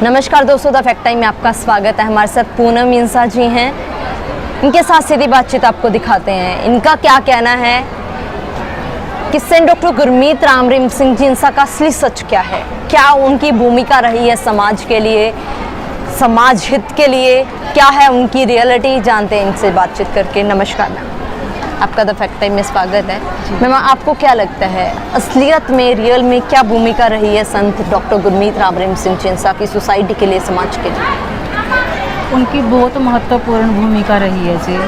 नमस्कार दोस्तों, the fact time में आपका स्वागत है। हमारे साथ पूनम इंसा जी हैं। इनके साथ सीधी बातचीत आपको दिखाते हैं। इनका क्या कहना है कि सेंट डॉक्टर गुरमीत राम रहीम सिंह जी इंसा का असली सच क्या है, क्या उनकी भूमिका रही है समाज के लिए, समाज हित के लिए, क्या है उनकी रियलिटी, जानते हैं इनसे बातचीत करके। नमस्कार मैम, आपका द फैक्ट टाइम में स्वागत है। मैम, आपको क्या लगता है असलियत में, रियल में क्या भूमिका रही है संत डॉक्टर गुरमीत राम रहीम सिंह जी इंसा की सोसाइटी के लिए, समाज के लिए? उनकी बहुत महत्वपूर्ण भूमिका रही है जी।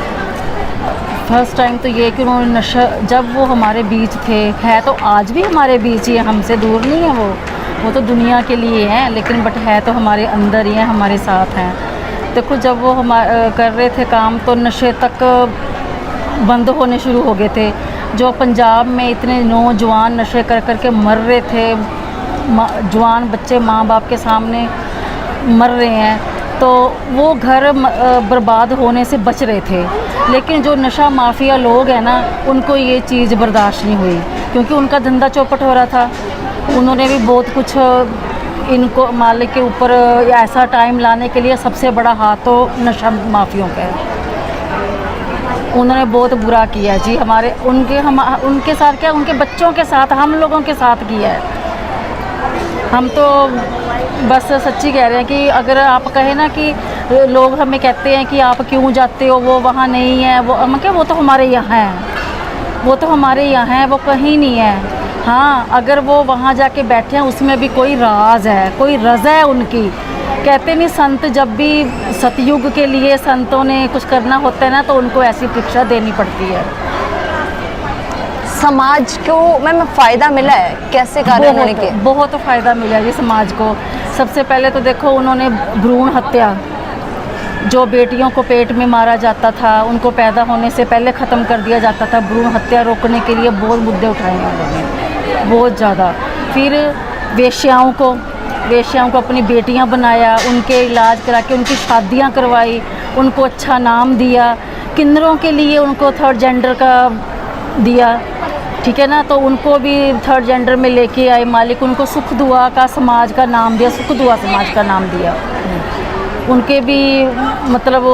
फर्स्ट टाइम तो ये कि उन्होंने नशा, जब वो हमारे बीच थे, है तो आज भी हमारे बीच ही है, हमसे दूर नहीं है वो तो दुनिया के लिए हैं, लेकिन बट है तो हमारे अंदर ही हैं, हमारे साथ हैं। देखो, जब वो कर रहे थे काम तो नशे तक बंद होने शुरू हो गए थे। जो पंजाब में इतने नौजवान नशे कर कर के मर रहे थे, जवान बच्चे माँ बाप के सामने मर रहे हैं, तो वो घर बर्बाद होने से बच रहे थे। लेकिन जो नशा माफिया लोग हैं ना, उनको ये चीज़ बर्दाश्त नहीं हुई, क्योंकि उनका धंधा चौपट हो रहा था। उन्होंने भी बहुत कुछ इनको मालिक के ऊपर ऐसा टाइम लाने के लिए सबसे बड़ा हाथ तो नशा माफियों का है। उन्होंने बहुत बुरा किया जी हमारे उनके साथ, क्या उनके बच्चों के साथ, हम लोगों के साथ किया है। हम तो बस सच्ची कह रहे हैं कि अगर आप कहें ना कि लोग हमें कहते हैं कि आप क्यों जाते हो, वो वहाँ नहीं है, वो तो हमारे यहाँ है, वो तो हमारे यहाँ है, वो कहीं नहीं है। हाँ, अगर वो वहाँ जाके बैठे हैं उसमें भी कोई राज है, कोई रज़ा है उनकी। कहते नहीं, संत जब भी सतयुग के लिए संतों ने कुछ करना होता है ना, तो उनको ऐसी शिक्षा देनी पड़ती है। समाज को मैम फ़ायदा मिला है, कैसे कार्य उन्होंने किए? बहुत फ़ायदा मिला है जी समाज को। सबसे पहले तो देखो, उन्होंने भ्रूण हत्या, जो बेटियों को पेट में मारा जाता था, उनको पैदा होने से पहले ख़त्म कर दिया जाता था, भ्रूण हत्या रोकने के लिए बहुत मुद्दे उठाए हैं उन्होंने, बहुत ज़्यादा। फिर वेश्याओं को अपनी बेटियां बनाया, उनके इलाज करा के उनकी शादियां करवाई, उनको अच्छा नाम दिया। किन्नरों के लिए उनको थर्ड जेंडर का दिया, ठीक है ना, तो उनको भी थर्ड जेंडर में लेके आए मालिक। उनको सुख दुआ का समाज का नाम दिया, सुख दुआ समाज का नाम दिया। उनके भी मतलब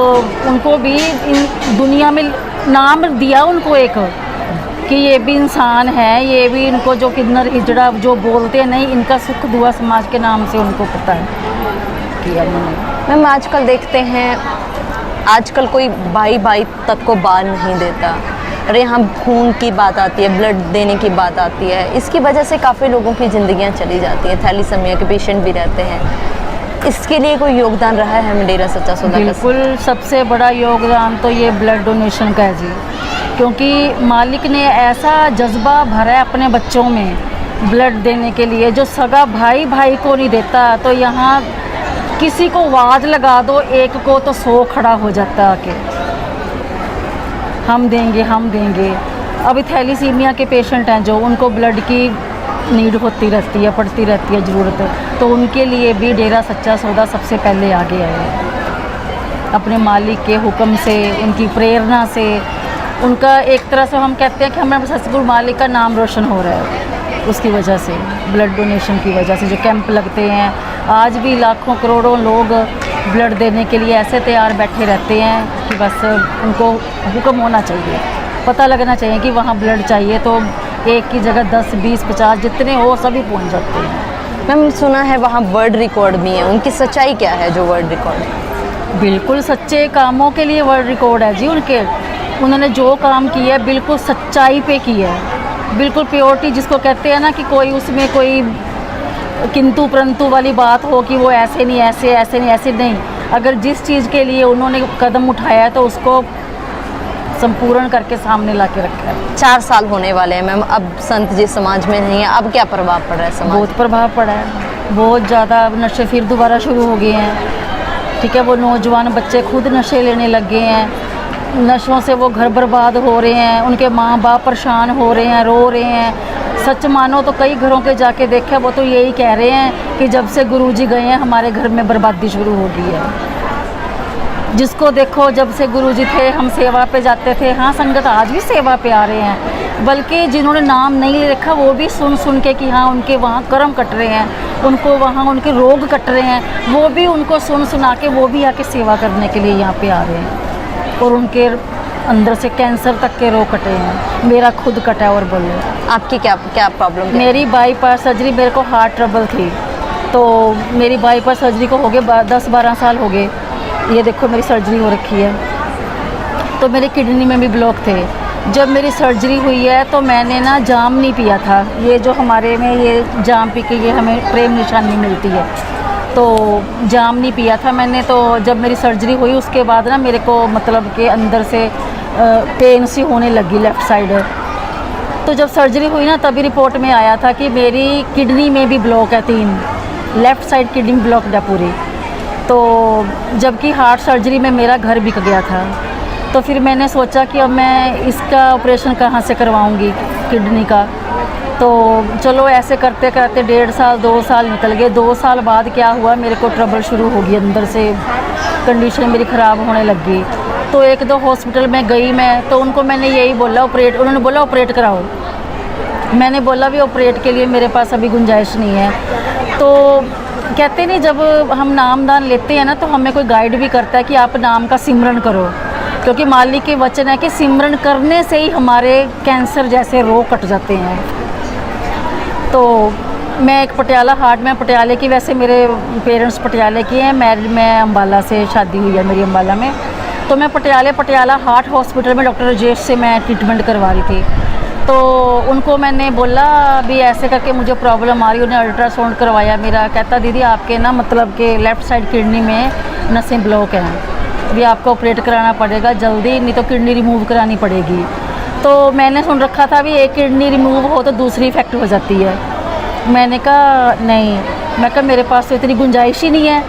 उनको भी इन दुनिया में नाम दिया उनको एक, कि ये भी इंसान है, ये भी इनको जो किन्नर हिजड़ा जो बोलते हैं, नहीं, इनका सुख दुआ समाज के नाम से उनको पता है किया उन्होंने। मैम, आजकल देखते हैं, आजकल कोई भाई तक को बाल नहीं देता। अरे यहाँ खून की बात आती है, ब्लड देने की बात आती है, इसकी वजह से काफ़ी लोगों की ज़िंदगियाँ चली जाती हैं। थैलीसीमिया के पेशेंट भी रहते हैं। इसके लिए कोई योगदान रहा है डेरा सच्चा सौदा का? बिल्कुल, सबसे बड़ा योगदान तो ये ब्लड डोनेशन का है जी, क्योंकि मालिक ने ऐसा जज्बा भरा है अपने बच्चों में ब्लड देने के लिए। जो सगा भाई को नहीं देता, तो यहाँ किसी को आवाज़ लगा दो, एक को तो 100 खड़ा हो जाता आके, हम देंगे। अभी थैलीसीमिया के पेशेंट हैं जो, उनको ब्लड की नीड होती रहती है, पड़ती रहती है ज़रूरत, तो उनके लिए भी डेरा सच्चा सौदा सबसे पहले आगे आए। अपने मालिक के हुक्म से, उनकी प्रेरणा से, उनका एक तरह से हम कहते हैं कि हमारे सतगुरु मालिक का नाम रोशन हो रहा है उसकी वजह से, ब्लड डोनेशन की वजह से। जो कैंप लगते हैं, आज भी लाखों करोड़ों लोग ब्लड देने के लिए ऐसे तैयार बैठे रहते हैं कि बस उनको हुक्म होना चाहिए, पता लगना चाहिए कि वहाँ ब्लड चाहिए, तो एक की जगह 10, 20, 50 जितने हो सभी पहुँच जाते हैं। मैम, सुना है वहाँ वर्ल्ड रिकॉर्ड भी है, उनकी सच्चाई क्या है जो वर्ल्ड रिकॉर्ड? बिल्कुल सच्चे कामों के लिए वर्ल्ड रिकॉर्ड है जी उनके। उन्होंने जो काम किया है बिल्कुल सच्चाई पे किया है, बिल्कुल प्योरिटी जिसको कहते हैं ना, कि कोई उसमें कोई किंतु परंतु वाली बात हो कि वो ऐसे नहीं। अगर जिस चीज़ के लिए उन्होंने कदम उठाया है तो उसको संपूर्ण करके सामने ला के रखा है। 4 साल होने वाले हैं मैम, अब संत जी समाज में नहीं है, अब क्या प्रभाव पड़ रहा है समाज? बहुत प्रभाव पड़ा है, बहुत ज़्यादा। नशे फिर दोबारा शुरू हो गए हैं, ठीक है। वो नौजवान बच्चे खुद नशे लेने लग गए हैं, नशों से वो घर बर्बाद हो रहे हैं, उनके माँ बाप परेशान हो रहे हैं, रो रहे हैं। सच मानो तो कई घरों के जाके देखा, वो तो यही कह रहे हैं कि जब से गुरुजी गए हैं हमारे घर में बर्बादी शुरू हो गई है। जिसको देखो जब से गुरुजी थे हम सेवा पे जाते थे। हाँ, संगत आज भी सेवा पे आ रहे हैं, बल्कि जिन्होंने नाम नहीं ले रखा वो भी सुन सुन के कि हाँ उनके वहाँ कर्म कट रहे हैं, उनको वहाँ उनके रोग कट रहे हैं, वो भी उनको सुन सुना के वो भी आके सेवा करने के लिए यहाँ पे आ रहे हैं। और उनके अंदर से कैंसर तक के रोग कटे हैं, मेरा खुद कटा है। और बोले आपकी क्या क्या प्रॉब्लम थी? मेरी बाईपास सर्जरी, मेरे को हार्ट ट्रबल थी, तो मेरी बाईपास सर्जरी को हो गए 10-12 साल हो गए। ये देखो मेरी सर्जरी हो रखी है। तो मेरे किडनी में भी ब्लॉक थे। जब मेरी सर्जरी हुई है तो मैंने ना जाम नहीं पिया था। ये जो हमारे में ये जाम पी के ये हमें प्रेम निशानी मिलती है, तो जाम नहीं पिया था मैंने। तो जब मेरी सर्जरी हुई उसके बाद ना मेरे को मतलब कि अंदर से पेन सी होने लगी लेफ़्ट साइड। तो जब सर्जरी हुई ना तभी रिपोर्ट में आया था कि मेरी किडनी में भी ब्लॉक है 3, लेफ़्ट साइड किडनी ब्लॉक है पूरी। तो जबकि हार्ट सर्जरी में मेरा घर बिक गया था, तो फिर मैंने सोचा कि अब मैं इसका ऑपरेशन कहाँ से करवाऊँगी किडनी का। तो चलो ऐसे करते करते 1.5 साल 2 साल निकल गए। 2 साल बाद क्या हुआ, मेरे को ट्रबल शुरू हो गई, अंदर से कंडीशन मेरी ख़राब होने लगी। तो 1-2 हॉस्पिटल में गई मैं, तो उनको मैंने यही बोला ऑपरेट, उन्होंने बोला ऑपरेट कराओ। मैंने बोला भी ऑपरेट के लिए मेरे पास अभी गुंजाइश नहीं है। तो कहते नहीं, जब हम नामदान लेते हैं ना तो हमें कोई गाइड भी करता है कि आप नाम का सिमरन करो, क्योंकि मालिक के वचन है कि सिमरन करने से ही हमारे कैंसर जैसे रोग कट जाते हैं। तो मैं एक पटियाला हार्ट में, पटियाले की, वैसे मेरे पेरेंट्स पटियाले के हैं, मैं अम्बाला से शादी हुई है मेरी अम्बाला में। तो मैं पटियाला हार्ट हॉस्पिटल में डॉक्टर राजेश से मैं ट्रीटमेंट करवा रही थी। तो उनको मैंने बोला भी ऐसे करके मुझे प्रॉब्लम आ रही। उन्हें अल्ट्रासाउंड करवाया मेरा, कहता दीदी आपके ना मतलब कि लेफ़्ट साइड किडनी में नसें ब्लॉक हैं, भी आपको ऑपरेट कराना पड़ेगा जल्दी, नहीं तो किडनी रिमूव करानी पड़ेगी। तो मैंने सुन रखा था भी एक किडनी रिमूव हो तो दूसरी इफेक्ट हो जाती है। मैंने कहा नहीं, मैं कहा मेरे पास तो इतनी गुंजाइश ही नहीं है।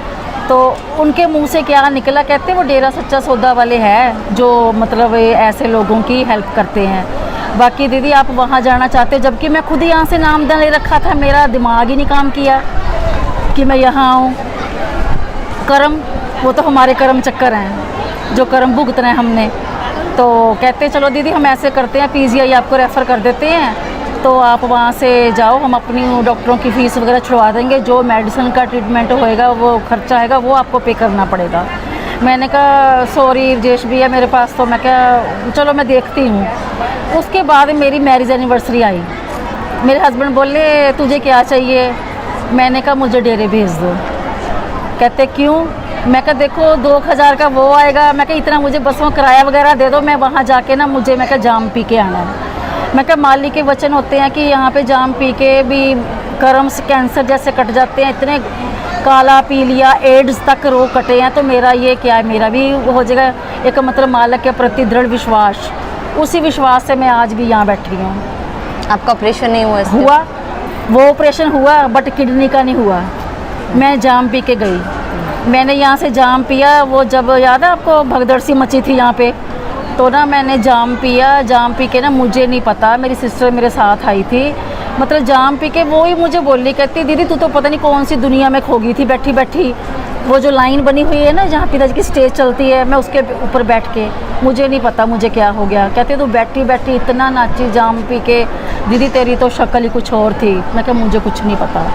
तो उनके मुंह से क्या निकला, कहते वो डेरा सच्चा सौदा वाले हैं जो मतलब ऐसे लोगों की हेल्प करते हैं। बाकी दीदी आप वहाँ जाना चाहते हो, जबकि मैं खुद यहाँ से नामदान ले रखा था, मेरा दिमाग ही नहीं काम किया कि मैं यहाँ आऊँ। कर्म, वो तो हमारे कर्म चक्कर हैं जो कर्म भुगतना है हमने। तो कहते चलो दीदी हम ऐसे करते हैं, पीजीआई आपको रेफ़र कर देते हैं, तो आप वहाँ से जाओ, हम अपनी डॉक्टरों की फ़ीस वगैरह छुड़वा देंगे, जो मेडिसिन का ट्रीटमेंट होएगा वो खर्चा आएगा वो आपको पे करना पड़ेगा। मैंने कहा सॉरी राजेश भैया मेरे पास, तो मैं क्या चलो मैं देखती हूँ। उसके बाद मेरी मैरिज एनिवर्सरी आई, मेरे हस्बैंड बोले तुझे क्या चाहिए, मैंने कहा मुझे डेरे भेज दो। कहते क्यों, मैं कहा देखो 2000 का वो आएगा, मैं कहा इतना मुझे बसों किराया वगैरह दे दो, मैं वहाँ जाके ना मुझे मैं कहा जाम पी के आना है। मैं कहा मालिक के वचन होते हैं कि यहाँ पे जाम पी के भी कर्म से कैंसर जैसे कट जाते हैं, इतने काला पी लिया, एड्स तक रोग कटे हैं, तो मेरा ये क्या है, मेरा भी हो जाएगा। एक मतलब मालिक के प्रति दृढ़ विश्वास, उसी विश्वास से मैं आज भी यहाँ बैठी हूँ। आपका ऑपरेशन नहीं हुआ? हुआ, वो ऑपरेशन हुआ बट किडनी का नहीं हुआ। मैं जाम पी के गई, मैंने यहाँ से जाम पिया, वो जब याद है आपको भगदड़ सी मची थी यहाँ पे, तो ना मैंने जाम पिया। जाम पी के ना मुझे नहीं पता, मेरी सिस्टर मेरे साथ आई थी, मतलब जाम पी के वो ही मुझे बोली, कहती दीदी तू तो पता नहीं कौन सी दुनिया में खो गई थी बैठी बैठी। वो जो लाइन बनी हुई है ना जहाँ पिताजी की स्टेज चलती है, मैं उसके ऊपर बैठ के, मुझे नहीं पता मुझे क्या हो गया। कहते तू बैठी बैठी इतना नाची जाम पी के, दीदी तेरी तो शक्ल ही कुछ और थी। मैं कहा मुझे कुछ नहीं पता,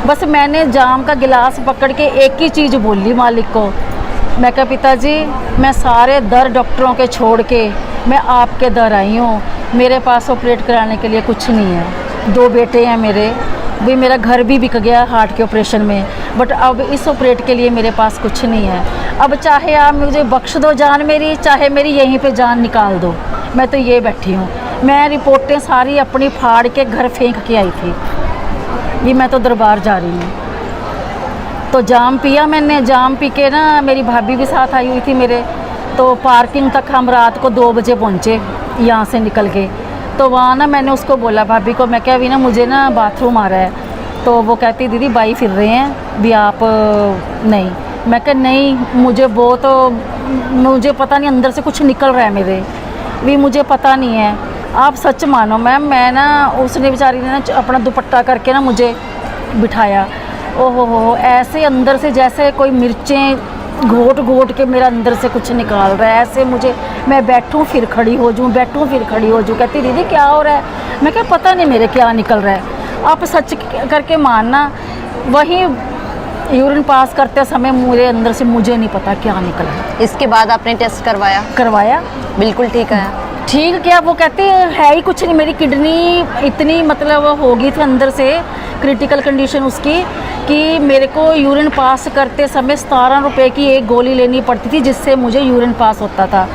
बस मैंने जाम का गिलास पकड़ के एक ही चीज़ बोली मालिक को, मैं कहा पिताजी मैं सारे दर डॉक्टरों के छोड़ के मैं आपके दर आई हूँ, मेरे पास ऑपरेट कराने के लिए कुछ नहीं है। 2 बेटे हैं मेरे, भी मेरा घर भी बिक गया हार्ट के ऑपरेशन में, बट अब इस ऑपरेट के लिए मेरे पास कुछ नहीं है। अब चाहे आप मुझे बख्श दो जान मेरी, चाहे मेरी यहीं पे जान निकाल दो, मैं तो ये बैठी हूँ। मैं रिपोर्टें सारी अपनी फाड़ के घर फेंक के आई थी, भी मैं तो दरबार जा रही हूँ। तो जाम पिया मैंने, जाम पी के ना मेरी भाभी भी साथ आई हुई थी मेरे, तो पार्किंग तक हम रात को 2 बजे पहुँचे यहाँ से निकल के। तो वहाँ ना मैंने उसको बोला भाभी को, मैं क्या अभी ना मुझे ना बाथरूम आ रहा है। तो वो कहती दीदी बाई फिर रहे हैं भी आप नहीं। मैं कहा नहीं मुझे मुझे पता नहीं अंदर से कुछ निकल रहा है मेरे, भी मुझे पता नहीं है, आप सच मानो मैम। मैं ना उसने बेचारी ने ना अपना दुपट्टा करके ना मुझे बिठाया, ओहो हो ऐसे अंदर से जैसे कोई मिर्चें घोट घोट के मेरा अंदर से कुछ निकाल रहा है, ऐसे मुझे, मैं बैठूं फिर खड़ी हो जाऊं, बैठूं फिर खड़ी हो जाऊं। कहती दीदी क्या हो रहा है? मैं क्या पता नहीं मेरे क्या निकल रहा है। आप सच करके मानना, वहीं यूरिन पास करते समय मेरे अंदर से मुझे नहीं पता क्या निकला। इसके बाद आपने टेस्ट करवाया? करवाया, बिल्कुल ठीक है। ठीक क्या, वो कहते है ही कुछ नहीं, मेरी किडनी इतनी मतलब हो गई थी अंदर से, क्रिटिकल कंडीशन उसकी, कि मेरे को यूरिन पास करते समय 17 रुपए की एक गोली लेनी पड़ती थी जिससे मुझे यूरिन पास होता था।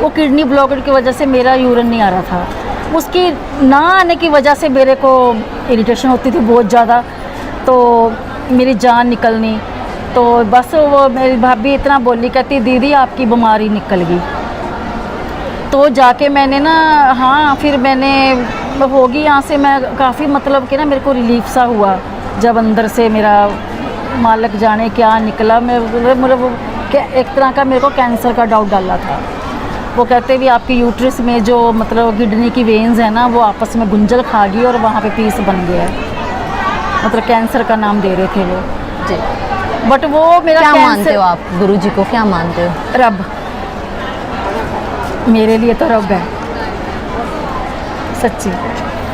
वो किडनी ब्लॉकेज की वजह से मेरा यूरिन नहीं आ रहा था। उसकी ना आने की वजह से मेरे को इरिटेशन होती थी बहुत ज़्यादा, तो मेरी जान निकलनी। तो बस वो मेरी भाभी इतना बोली, कहती दीदी आपकी बीमारी निकल गई। तो जाके मैंने ना, हाँ फिर मैंने होगी यहाँ से, मैं काफ़ी मतलब कि ना मेरे को रिलीफ सा हुआ जब अंदर से मेरा मालक जाने क्या निकला। मैं मतलब वो एक तरह का मेरे को कैंसर का डाउट डाला था। वो कहते भी आपकी यूट्रस में जो मतलब किडनी की वेन्स है ना, वो आपस में गुंजल खा गई और वहाँ पे पीस बन गया है, मतलब कैंसर का नाम दे रहे थे वो जी। बट वो मेरा क्या कैंसर, मानते हो आप गुरुजी को, क्या मानते हो? रब, मेरे लिए तो रब है सच्ची।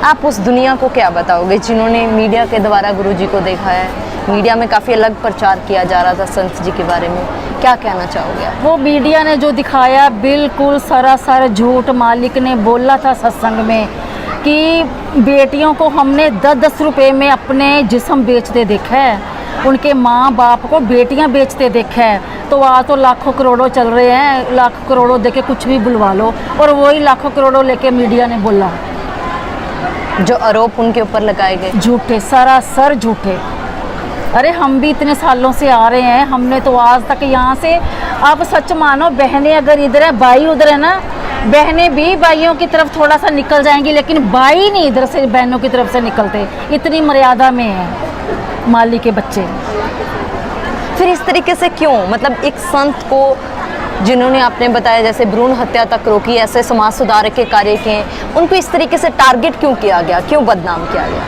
आप उस दुनिया को क्या बताओगे जिन्होंने मीडिया के द्वारा गुरुजी को देखा है? मीडिया में काफ़ी अलग प्रचार किया जा रहा था संत जी के बारे में, क्या कहना चाहोगे आप? वो मीडिया ने जो दिखाया बिल्कुल सरासर झूठ। मालिक ने बोला था सत्संग में कि बेटियों को हमने 10-10 रुपए में अपने जिस्म बेचते देखा है, उनके माँ बाप को बेटियां बेचते देखा है। तो आज तो लाखों करोड़ों चल रहे हैं, लाखों करोड़ों देके कुछ भी बुलवा लो, और वही लाखों करोड़ों लेके मीडिया ने बोला। जो आरोप उनके ऊपर लगाए गए झूठे, सरासर झूठे। अरे हम भी इतने सालों से आ रहे हैं, हमने तो आज तक यहाँ से, आप सच मानो बहनें अगर इधर है, भाई उधर है ना, बहनें भी भाइयों की तरफ थोड़ा सा निकल जाएंगी, लेकिन भाई नहीं इधर से बहनों की तरफ से निकलते। इतनी मर्यादा में है माली के बच्चे। फिर इस तरीके से क्यों? मतलब एक संत को जिन्होंने आपने बताया जैसे भ्रूण हत्या तक रोकी, ऐसे समाज सुधार के कार्य किए, उनको इस तरीके से टारगेट क्यों किया गया, क्यों बदनाम किया गया?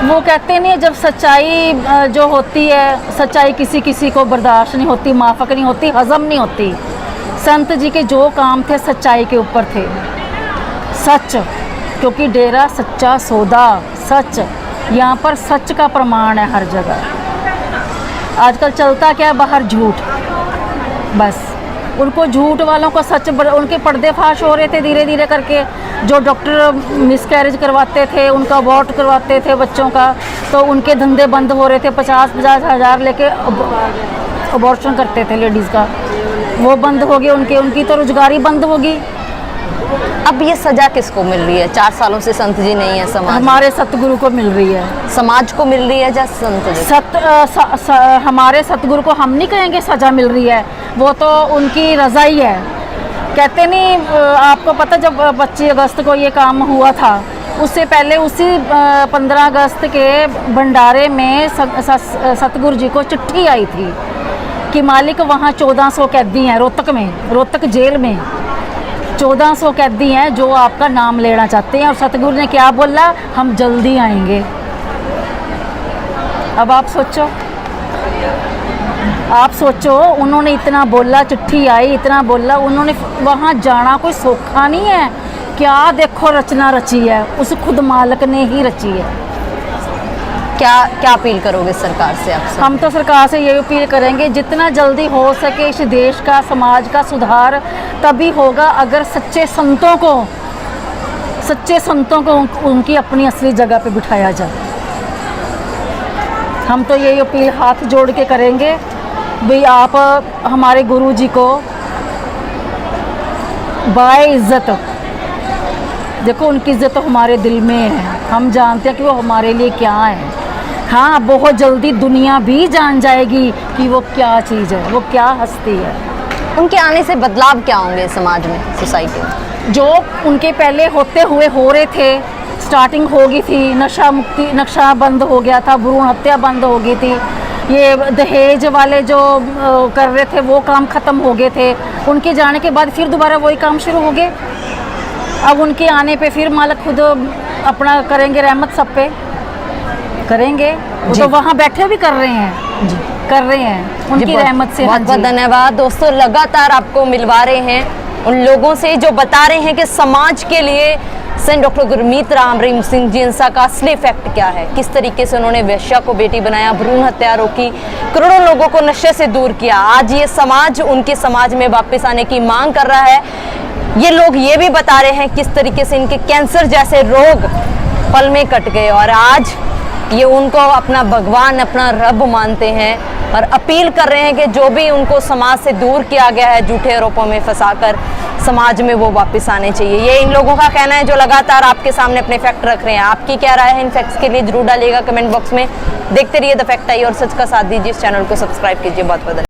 वो कहते नहीं, जब सच्चाई जो होती है, सच्चाई किसी किसी को बर्दाश्त नहीं होती, माफक नहीं होती, हजम नहीं होती। संत जी के जो काम थे सच्चाई के ऊपर थे, सच, क्योंकि डेरा सच्चा सौदा, सच, यहाँ पर सच का प्रमाण है हर जगह। आजकल चलता क्या है, बाहर झूठ, बस उनको झूठ वालों को सच, उनके पर्दे फाश हो रहे थे धीरे धीरे करके। जो डॉक्टर मिसकैरेज करवाते थे, उनका अबॉर्ट करवाते थे बच्चों का, तो उनके धंधे बंद हो रहे थे। 50-50 हज़ार लेके अबॉर्शन करते थे लेडीज़ का, वो बंद हो गए, उनकी तो रोजगारी बंद होगी। अब ये सजा किसको मिल रही है? 4 सालों से संत जी नहीं है समाज, हमारे सतगुरु को मिल रही है। समाज को मिल रही है या संत जी? हमारे सतगुरु को हम नहीं कहेंगे सजा मिल रही है, वो तो उनकी रज़ा ही है। कहते नहीं, आपको पता जब 25 अगस्त को ये काम हुआ था, उससे पहले उसी 15 अगस्त के भंडारे में सतगुरु जी को चिट्ठी आई थी कि मालिक वहाँ 1400 कैदी हैं, रोहतक में, रोहतक जेल में 1400 कैदी हैं जो आपका नाम लेना चाहते हैं। और सतगुरु ने क्या बोला, हम जल्दी आएंगे। अब आप सोचो, उन्होंने इतना बोला, चिट्ठी आई, इतना बोला, उन्होंने वहाँ जाना कोई सौखा नहीं है। क्या देखो रचना रची है, उस खुद मालिक ने ही रची है। क्या अपील करोगे सरकार से आप? हम तो सरकार से यही अपील करेंगे, जितना जल्दी हो सके इस देश का, समाज का सुधार तभी होगा अगर सच्चे संतों को उनकी अपनी असली जगह पे बिठाया जाए। हम तो यही अपील हाथ जोड़ के करेंगे भाई, आप हमारे गुरु जी को बाइज्जत, देखो उनकी इज्जत तो हमारे दिल में है, हम जानते हैं कि वो हमारे लिए क्या है। हाँ, बहुत जल्दी दुनिया भी जान जाएगी कि वो क्या चीज़ है, वो क्या हस्ती है। उनके आने से बदलाव क्या होंगे समाज में, सोसाइटी में? जो उनके पहले होते हुए हो रहे थे, स्टार्टिंग हो गई थी, नशा मुक्ति, नशा बंद हो गया था, भ्रूण हत्या बंद हो गई थी, ये दहेज वाले जो कर रहे थे वो काम ख़त्म हो गए थे। उनके जाने के बाद फिर दोबारा वही काम शुरू हो गए। अब उनके आने पे फिर मालिक खुद अपना करेंगे, रहमत सब पे करेंगे। वो तो वहाँ बैठे भी कर रहे हैं जी, कर रहे हैं उनकी रहमत से। हाँ बहुत बहुत जी। धन्यवाद दोस्तों, लगातार आपको मिलवा रहे हैं उन लोगों से जो बता रहे हैं कि समाज के लिए सेंट डॉक्टर गुरमीत राम रहीम सिंह जी इंसा का असली इफेक्ट क्या है, किस तरीके से उन्होंने वेश्या को बेटी बनाया, भ्रूण हत्या रोकी, करोड़ों लोगों को नशे से दूर किया। आज ये समाज उनके समाज में वापस आने की मांग कर रहा है। ये लोग ये भी बता रहे हैं किस तरीके से इनके कैंसर जैसे रोग पल में कट गए और आज ये उनको अपना भगवान, अपना रब मानते हैं और अपील कर रहे हैं कि जो भी उनको समाज से दूर किया गया है झूठे आरोपों में फंसाकर, समाज में वो वापस आने चाहिए। ये इन लोगों का कहना है जो लगातार आपके सामने अपने फैक्ट रख रहे हैं। आपकी क्या राय है इन फैक्ट्स के लिए जरूर डालिएगा कमेंट बॉक्स में। देखते रहिए द फैक्ट आई और सच का साथ दीजिए। इस चैनल को सब्सक्राइब कीजिए। बहुत बहुत